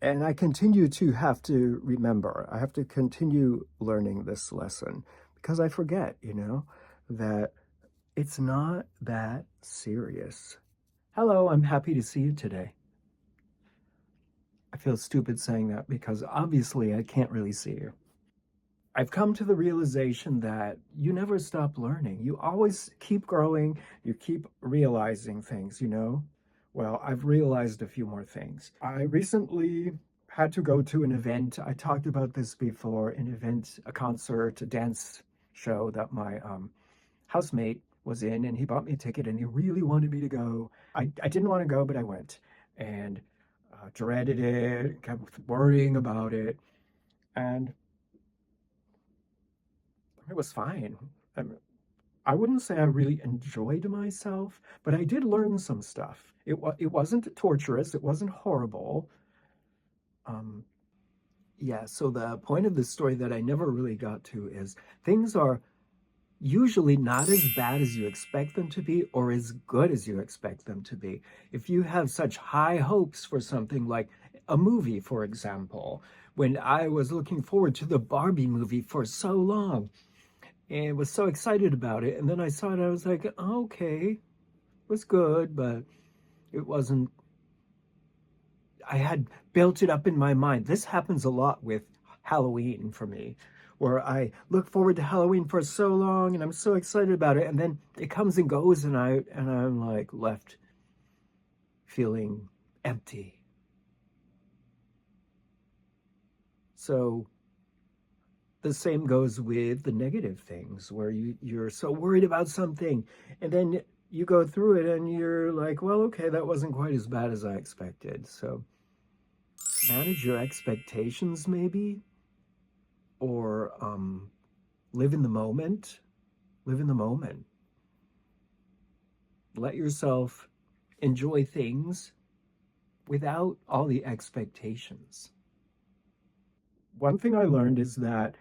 And I continue to have to remember, I have to continue learning this lesson because I forget, that it's not that serious. Hello, I'm happy to see you today. I feel stupid saying that because obviously I can't really see you. I've come to the realization that you never stop learning. You always keep growing, you keep realizing things. Well, I've realized a few more things. I recently had to go to an event. I talked about this before, an event, a concert, a dance show that my housemate was in, and he bought me a ticket and he really wanted me to go. I didn't want to go, but I went and dreaded it, kept worrying about it. And it was fine. Um, I wouldn't say I really enjoyed myself, but I did learn some stuff. It wasn't torturous, it wasn't horrible. Um, yeah, so the point of this story that I never really got to is things are usually not as bad as you expect them to be or as good as you expect them to be. If you have such high hopes for something like a movie, for example, when I was looking forward to the Barbie movie for so long, and was so excited about it. And then I saw it, I was like, okay, it was good, but it wasn't, I had built it up in my mind. This happens a lot with Halloween for me, where I look forward to Halloween for so long and I'm so excited about it. And then it comes and goes and I'm like left feeling empty. So the same goes with the negative things where you're so worried about something and then you go through it and you're like, well, okay, that wasn't quite as bad as I expected. So manage your expectations maybe, or live in the moment. Live in the moment. Let yourself enjoy things without all the expectations. One thing I learned is that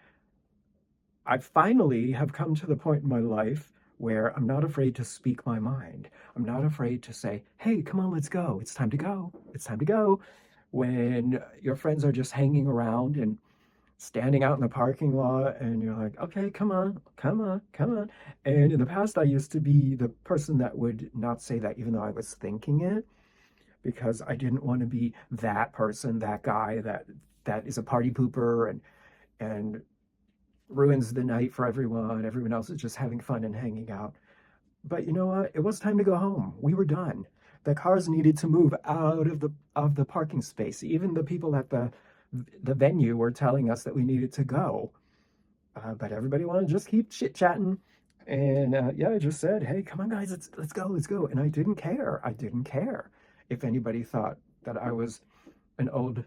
I finally have come to the point in my life where I'm not afraid to speak my mind. I'm not afraid to say, hey, come on, let's go. It's time to go. It's time to go. When your friends are just hanging around and standing out in the parking lot, and you're like, okay, come on, come on, come on. And in the past, I used to be the person that would not say that, even though I was thinking it, because I didn't want to be that person, that guy that is a party pooper and ruins the night for everyone. Everyone else is just having fun and hanging out. But you know what? It was time to go home. We were done. The cars needed to move out of the parking space. Even the people at the venue were telling us that we needed to go. But everybody wanted to just keep chit chatting. And yeah, I just said, hey, come on, guys, let's go, let's go. And I didn't care. I didn't care if anybody thought that I was an old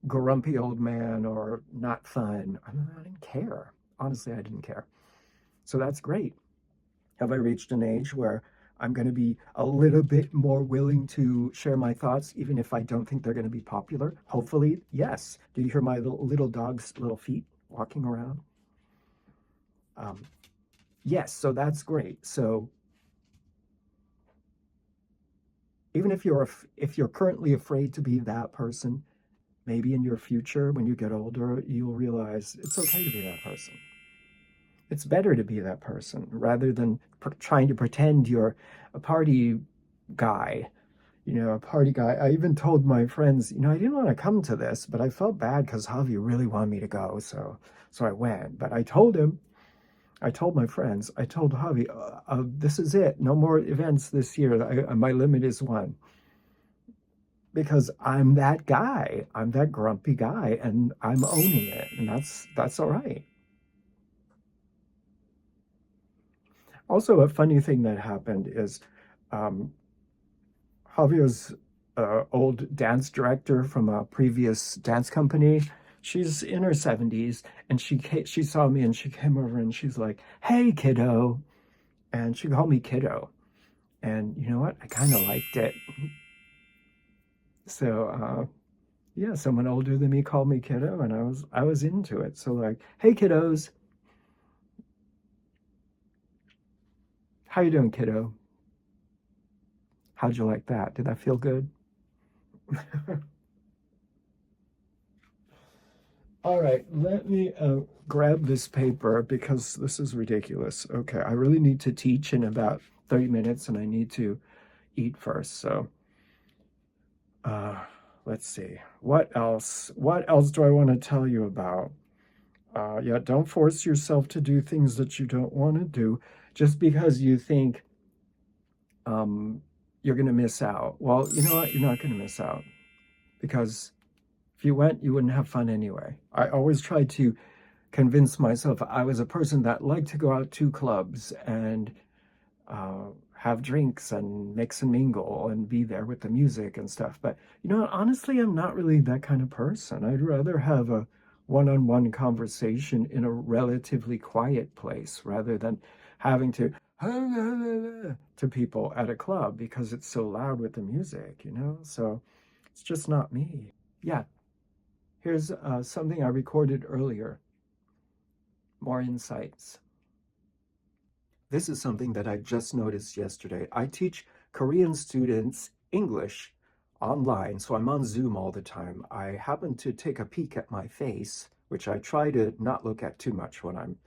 grumpy old man or not fun. I didn't care. Honestly, I didn't care. So that's great. Have I reached an age where I'm going to be a little bit more willing to share my thoughts, even if I don't think they're going to be popular? Hopefully, yes. Do you hear my little dog's little feet walking around? Um, yes, so that's great. So even if you're currently afraid to be that person, maybe in your future, when you get older, you'll realize it's okay to be that person. It's better to be that person rather than trying to pretend you're a party guy, a party guy. I even told my friends, I didn't want to come to this, but I felt bad because Javi really wanted me to go. So I went. But I told my friends, I told Javi, this is it. No more events this year. My limit is one. Because I'm that guy. I'm that grumpy guy, and I'm owning it, and that's all right. Also, a funny thing that happened is um, Javier's old dance director from a previous dance company. She's in her 70s, and she saw me and she came over and she's like, "Hey, kiddo," and she called me kiddo. And you know what? I kind of liked it. So yeah, someone older than me called me kiddo, and I was into it. So like, "Hey, kiddos, how you doing, kiddo? How'd you like that? Did that feel good?" All right, let me grab this paper because this is ridiculous. Okay, I really need to teach in about 30 minutes and I need to eat first. So, uh, let's see. What else? What else do I want to tell you about? Yeah, don't force yourself to do things that you don't want to do just because you think um, you're going to miss out. Well, you know what? You're not going to miss out because if you went, you wouldn't have fun anyway. I always tried to convince myself I was a person that liked to go out to clubs and have drinks and mix and mingle and be there with the music and stuff. But you know, honestly, I'm not really that kind of person. I'd rather have a one-on-one conversation in a relatively quiet place rather than having to to people at a club because it's so loud with the music, you know? So it's just not me. Yeah, here's something I recorded earlier. More insights. This is something that I just noticed yesterday. I teach Korean students English online, so I'm on Zoom all the time. I happen to take a peek at my face, which I try to not look at too much when I'm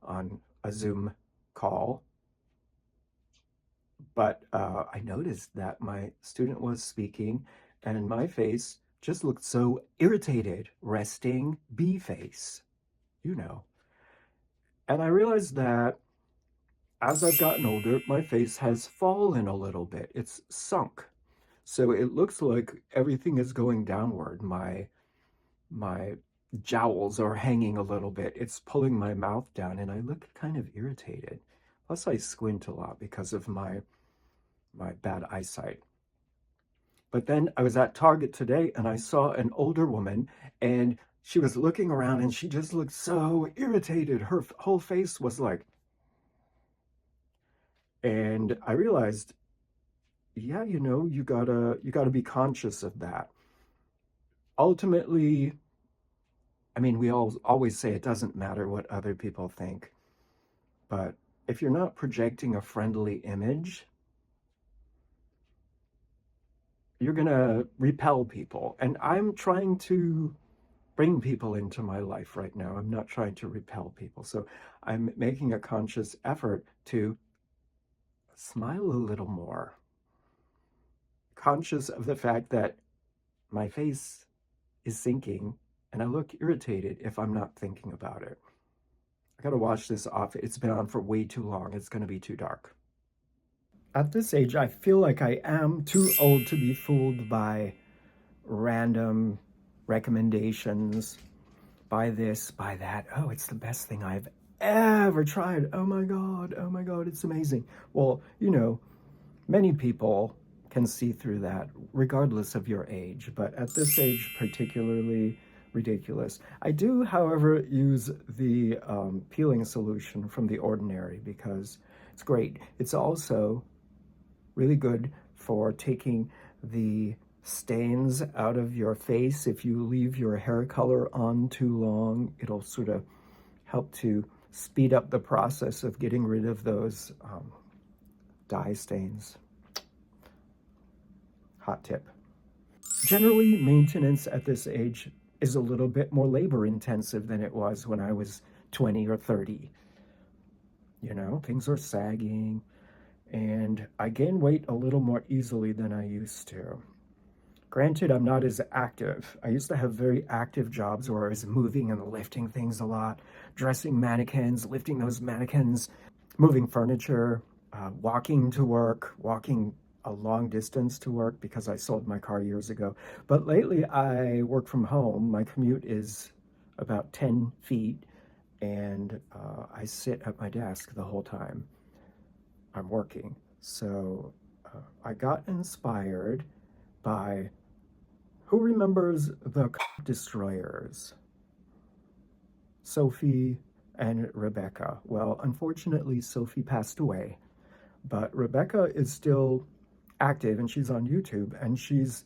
on a Zoom call. But I noticed that my student was speaking, and my face just looked so irritated, resting bee face, you know. And I realized that as I've gotten older, my face has fallen a little bit. It's sunk. So it looks like everything is going downward. My jowls are hanging a little bit. It's pulling my mouth down and I look kind of irritated. Plus I squint a lot because of my bad eyesight. But then I was at Target today and I saw an older woman and she was looking around and she just looked so irritated. Her whole face was like, and I realized, yeah, you know, you gotta be conscious of that. Ultimately, I mean, we all always say it doesn't matter what other people think, but if you're not projecting a friendly image, you're gonna repel people. And I'm trying to bring people into my life right now. I'm not trying to repel people. So I'm making a conscious effort to smile a little more, conscious of the fact that my face is sinking and I look irritated if I'm not thinking about it. I gotta watch this off. It's been on for way too long. It's gonna be too dark. At this age, I feel like I am too old to be fooled by random recommendations. Buy this, buy that. Oh, it's the best thing I've ever tried. Oh my God, it's amazing. Well, you know, many people can see through that regardless of your age, but at this age, particularly ridiculous. I do, however, use the peeling solution from The Ordinary because it's great. It's also really good for taking the stains out of your face. If you leave your hair color on too long, it'll sort of help to speed up the process of getting rid of those dye stains. Hot tip. Generally, maintenance at this age is a little bit more labor intensive than it was when I was 20 or 30. You know, things are sagging, and I gain weight a little more easily than I used to. Granted, I'm not as active. I used to have very active jobs where I was moving and lifting things a lot, dressing mannequins, lifting those mannequins, moving furniture, walking to work, walking a long distance to work because I sold my car years ago. But lately, I work from home. My commute is about 10 feet, and I sit at my desk the whole time I'm working. So I got inspired by who remembers the Destroyers? Sophie and Rebecca. Well, unfortunately, Sophie passed away, but Rebecca is still active and she's on YouTube and she's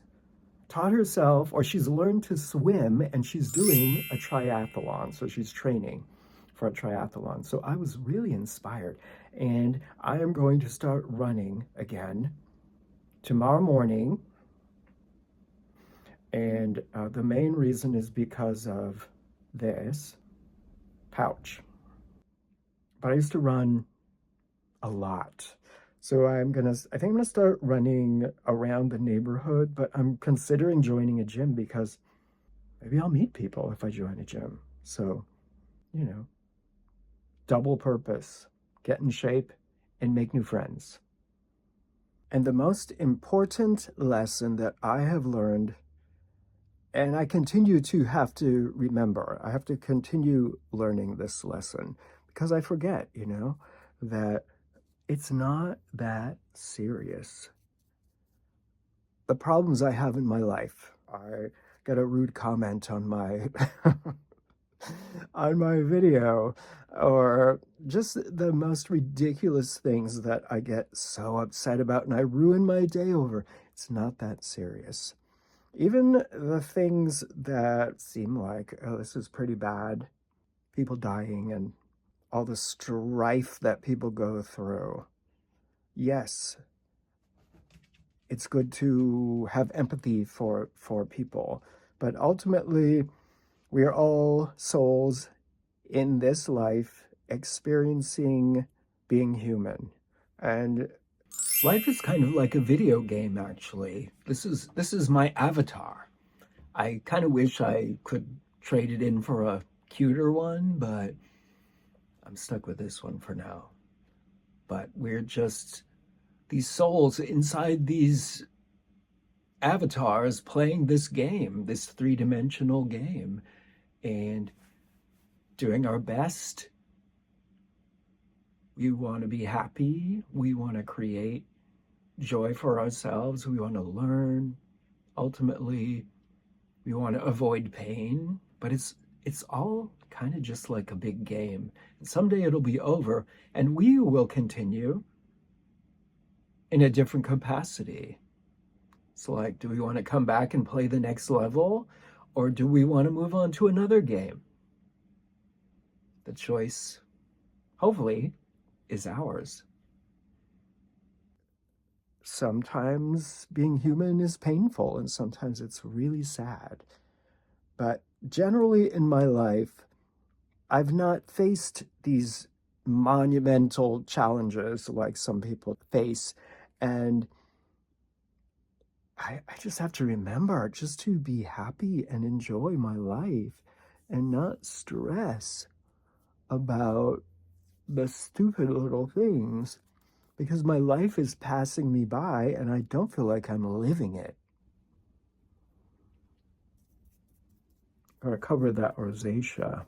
taught herself or she's learned to swim and she's doing a triathlon. So she's training for a triathlon. So I was really inspired and I am going to start running again tomorrow morning. And the main reason is because of this pouch. But I used to run a lot. So I think I'm gonna start running around the neighborhood, but I'm considering joining a gym because maybe I'll meet people if I join a gym. So, you know, double purpose, get in shape and make new friends. And the most important lesson that I have learned, and I continue to have to remember, I have to continue learning this lesson because I forget, that it's not that serious. The problems I have in my life, I got a rude comment on my on my video, or just the most ridiculous things that I get so upset about and I ruin my day over. It's not that serious. Even the things that seem like, oh, this is pretty bad, people dying and all the strife that people go through. Yes, it's good to have empathy for people, but ultimately we are all souls in this life experiencing being human. And life is kind of like a video game, actually. This is my avatar. I kind of wish I could trade it in for a cuter one, but I'm stuck with this one for now. But we're just these souls inside these avatars playing this game, this three-dimensional game, and doing our best. We want to be happy. We want to create joy for ourselves. We want to learn. Ultimately, we want to avoid pain, but it's all kind of just like a big game. And someday it'll be over and we will continue in a different capacity. It's like, do we want to come back and play the next level, or do we want to move on to another game? The choice, hopefully, is ours. Sometimes being human is painful and sometimes it's really sad. But generally in my life, I've not faced these monumental challenges like some people face. And I just have to remember just to be happy and enjoy my life and not stress about the stupid little things, because my life is passing me by and I don't feel like I'm living it. I'm going to cover that rosacea.